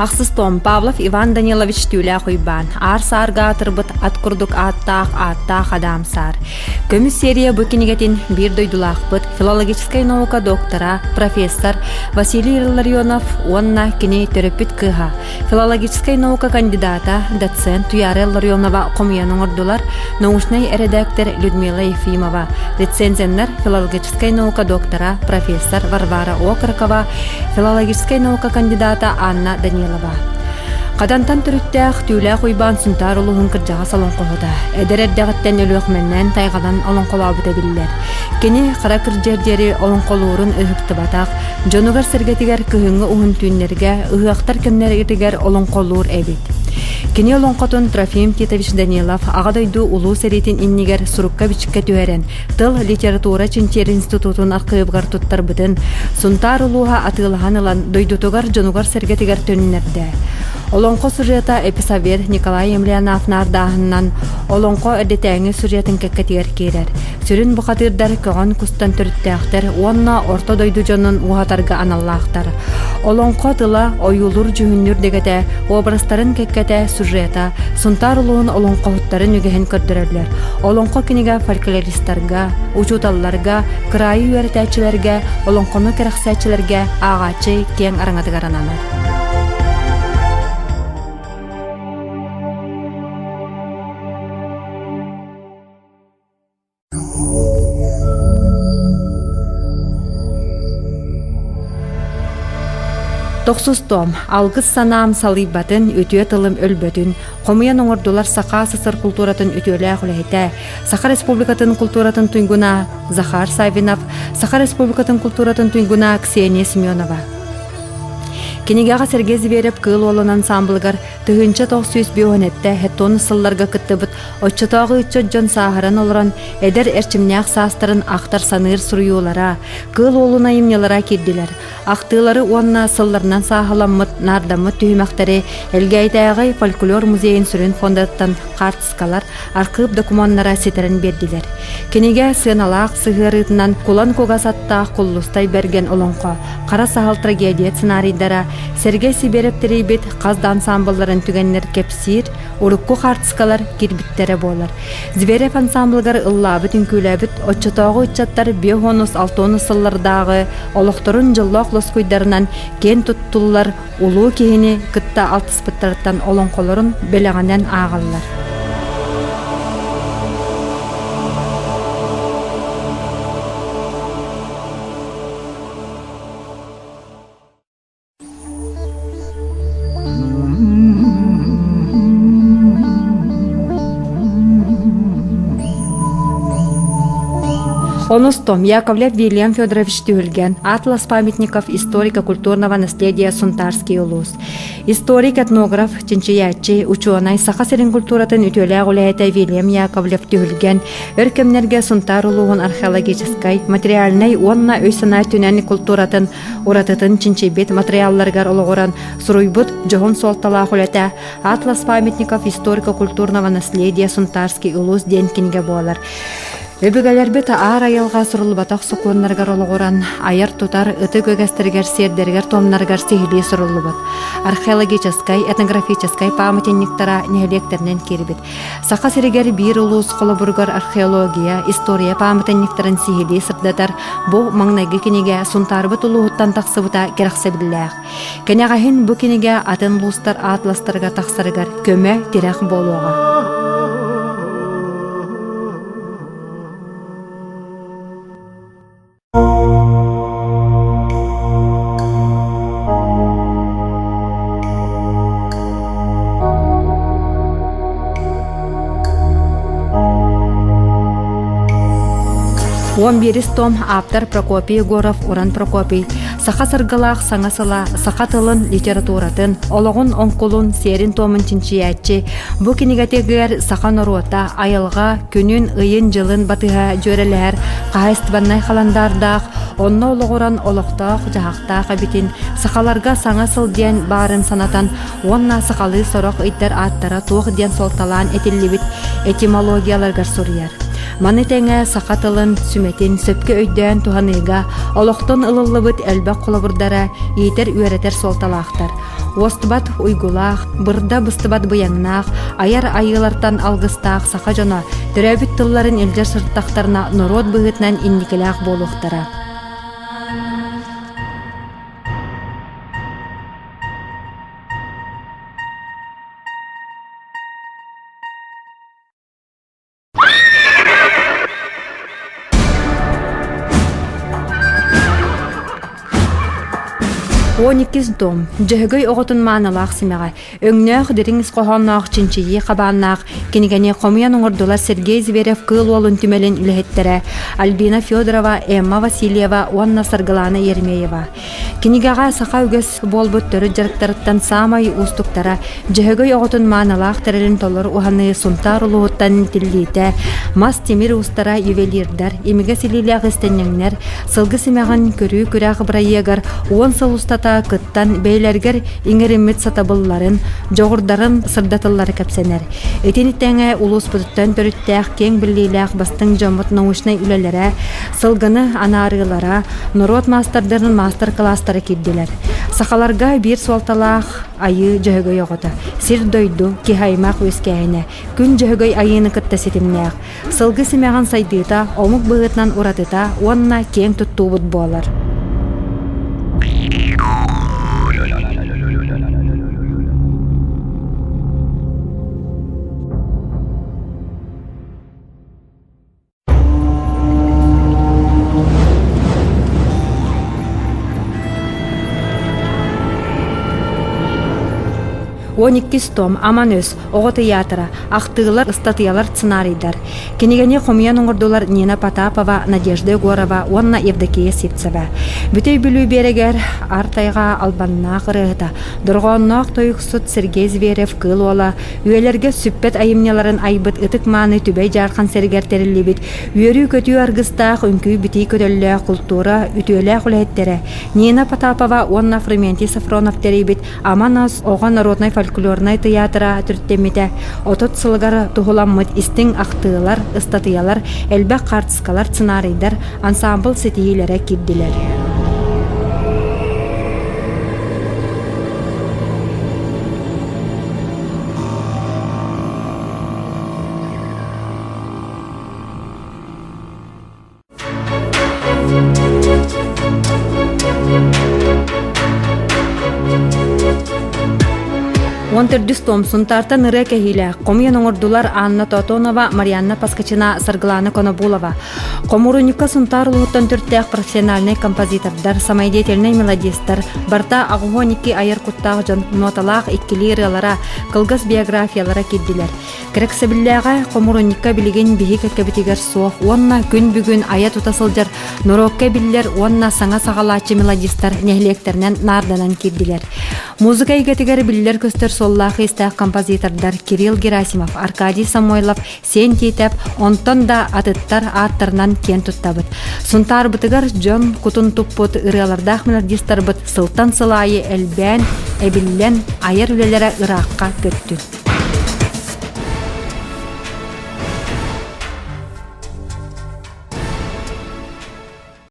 Ақсыстом Павлов Иван Данилович түйлі құйбан. Ар-сарға атырбыт аткурдук аттақ адамсар. Көмүс серия бүкінігетін бір дойдулақ бұт филологическая наука доктора, профессор Василий Илларионов, онна кини терапит кыха. Филологическая наука кандидата, доцент Туяре Илларионова комуяның ордулар, научный редактор Людмила Ефимова, рецензионер филологическая наука доктора, профессор Варвара Окракова, филологическая наука кандидата Анна Данилова. Қадантан түріттәқ түйілі қойбан Сунтаар олоңхо кыржаға олоңхода. Әдәрәддәғіттен өліғменнен тайғадан олоңхолабыда білілер. Кені қара кыржердері олоңхолуырын ұғықты батақ, жонуғар сәргетігер күхіңі ұғын түйінлерге, ұғақтар кемнергетігер олоңхолуыр әбет. Кені олоңхотын Трофим Титович Данилов ағадойду улу сәретін иннигер сурукка бичікке түйерен, тыл литература Чинчер институтын арқығыбғар тұттар бұдын, Сунтаар улуға атылыған ылан дойдутуғар жонуғар сәргетігер төнінерді. Олоңхо сюжета эписавер Николай Емельянов нардағынан олоңхо әдетәңі сюжетін кәккетігер керер. Сүрін бұқатырдар көғын күстан түріттәқтер, онна орта дойду жонын уғатарға аналлақтар. Олоңхо тыла ойулур жүхіннүр дегеті, обрастарын кәккеті сюжета, Сунтаар улуын олоңхо хуттарын үгіхін көрдірерлер. Олоңхо кенеге фольклористарға, учуталларға, кырайы үйәртәчілерге, олоңхоны кәрәқсәчілерге ағачы кен араңатыгарананар. Тоқсустом, алгыс санам салыйбатын, өтіе тылым өлбөтін, қомыян оңырдулар сақа сысыр культуратын өтіөлі құлайта, Саха Республикатын культуратын туйгуна Захар Савинов, Саха Республикатын культуратын туйгуна Ксения Семенова. Кенегаға сәргез беріп кыл олон ансамблығар түгінші 900 бионетті хеттоны сылларға күттібіт, отчытағы үтчет жон сағырын олыран, әдір әрчімнәқ састырын ақтар саныр сұруюлара, кыл олына емнелара керділер. Ақтылары онна сылларынан сағыламмыт, нардаммыт түйімақтары, әлгәйтәғай фольклор музейін сүрін фондаттан қартыскалар, арқып документара сетерін берділер. Кенеге сыналақ сығырытынан кулан когасаттақ құллыстай берген олоңхо, қара сағал трагедия сценарийдара, Сергей Сиберевтері бет қазды ансамбларын түгеннер кепсир, урукку қартыскалар кербіттері болар. Зверев ансамблығар ыллабыт үнкөләбіт, отчатағы үтчаттар биохонус алтонус сыллардағы олықтырын жыллақ лоскуйдарынан кен туттулар, улу кейіні кытта алтыспыттарыттан олоңқоларын бөліғанен ағалар. Онустом Яковлев Вильям Федорович тюльген, атлас памятников историко-культурного наследия Сунтаарский улус. Историк-этнограф, чинчиячи, ученый, сахасерин культуратын үтөлі гулайта Вильям Яковлев тюльген, өркемнерге Сунтаар улуғын археологическай, материальный, онна өйсана түнәні культуратын, уратытын чинчибет материалларгар олығыран, суруйбут, жоғын солтала гулайта, атлас памятников историко-культурного наследия Сунтаарский улус денкинге болар. Өбігәлербет аар айылға сұрылбатақ сұқуынларғар олығыран, айыр тұтар, үті көгәстергер сердергер томнарғар сехілі сұрылыбыт. Археологическай, этнографическай памятенниктара нәлектернен кербет. Сақа серегер бір улус қолыбырғар археология, история памятенниктарын сехілі сырдатар, бұ маңнайғы кенеге Сунтаарбыт улуғыттан тахсыбыта керақсабілләқ. Кенеғахын бұ кенеге атын лустар атластарға тахсарығар көмі терек болуға. Он беристом автор Прокопий Егоров, Уран Прокопий, Саха сыргалақ саңасыла, сақа тылын литературатын, олығын оңқылын серин томын чинчиячи, бұ кенегатегер сақа норуота, айылға, күнін, ыйын, жылын батыға жөрелер, қайыстыбаннай қаландардақ, онна олығыран олықтақ, жағақтақ абитин, сақаларға саңасыл ден барын санатан, онна сақалы сорық иттер аттара туық ден солталан этиллибит этимологияларғар сурияр. Маны тәңе сақатылын сүметин сөпке өйден туғаныға, олықтын ылылыбыт әлбәк қолабырдара, етер үйеретер солталақтар. Остубат уйгулах, бырда быстыбат быяңнах, аяр айылартан алгыстах саха жона, төрөбүт тылларын элдер сырттактарына норот быгытнан инникелах болуктара. Оникис дом, жөһөгөй оҕотун мааналаах симэҕэ, өҥнөөх дириҥис хоһоонноох чинчийии хабааннаах, кинигэни хомуян оҥордулар Сергей Зверев кыыл уолун түмэлин үлэһиттерэ, Альбина Федорова, Эмма Васильева, Уанна Саргалана Ермеева. Кинигэҕэ саха үгөс буолбут төрү жарыктарыттан саамай устуктара, жөһөгөй оҕотун мааналаах терэлин толор уханы Сунтаар улуһуттан тиллиитэ, мас тимир устара ювелирдар, имигэ силилээх истэннэҥнэр, сылгы симэҕин көрүү күрээх бырайыагар, уон сылустата кыттан бейлергер иңериммит сатабылларын, жоғырдарын сырдатыллары кәпсенер. Этениттәңе улус бұдыттан төріттәқ кең бірлейләқ бастың жамыт научнай үлелері, сылгыны анарылара, нұрот мастардарын мастер-кластары кедділер. Сақаларға бір суалталақ айы жөһөгөй оғыты. Сир дойду кихаймақ өскәйіне. Күн жөһөгөй айыны кытта сетімнәқ. Сылгы симәған сайдыта, омық бұғытнан ұратыта, онна кең тұттуыбыт болар. Ониккис том, аман өс, оғыты ятыра, ақтығылар, ыстатыялар сценарийдар. Кинигэни хомуян оңырдулар Нина Потапова, Надежда Егорова, Уанна Евдокия Сипцева. Бүтей бүлүү берегер артайға албанна қырығыта. Дұрғаннақ тойықсыт Сергей Зверев кыл ола, үйелерге сүппет айымнеларын айбыт ытык маны түбей жарқан сергер терілебет. Үйері көтүү аргыстақ үнкүй бүтей көтөлі культура ütөлі құлеттері. Нина Потапова, Уанна Фременти Сафронов теребет, аман ас оған народной фольклорный театра түрттемите, отот сылгар тухуламмыт истин ақтыылар, ыстатыялар, элбек картыскалар, сценарийдар, ансамбл сетиилere киддилер. Онтердюстом Сунтаарта ныры кэхилэ, комуян оңордулар Анна Тотонова, Марианна Паскачина, Саргалана Конобулова. Хомуурунньугар Сунтаар улуттан түрттэх профессиональный композитордар, самайдетельный мелодистар, барта агуоники айыр куттаах жон ноталаах иккилиирылара, кылгас биографиялара киддилер. Керексебиллэға хомуурунньугар билигин биһи кэккэбитигер суох, уонна күн бүгүн ая тутасылжар, норокка биллер уонна саңа сагалаачы мелодистар нехлектернен нарданан киддилер. Музыка игетигер биллер көстөр соллахы истэх композитордар Кирилл Герасимов, Аркадий Самойлов, сен титеп, онтон да атыттар аттарнан кен туттабыт. Сунтаар бытыгар Джон кутун туппут ырыалардах мелодистар быт сылтан сылайы элбен, эбиллен, айыр үлелere ыраққа көттү.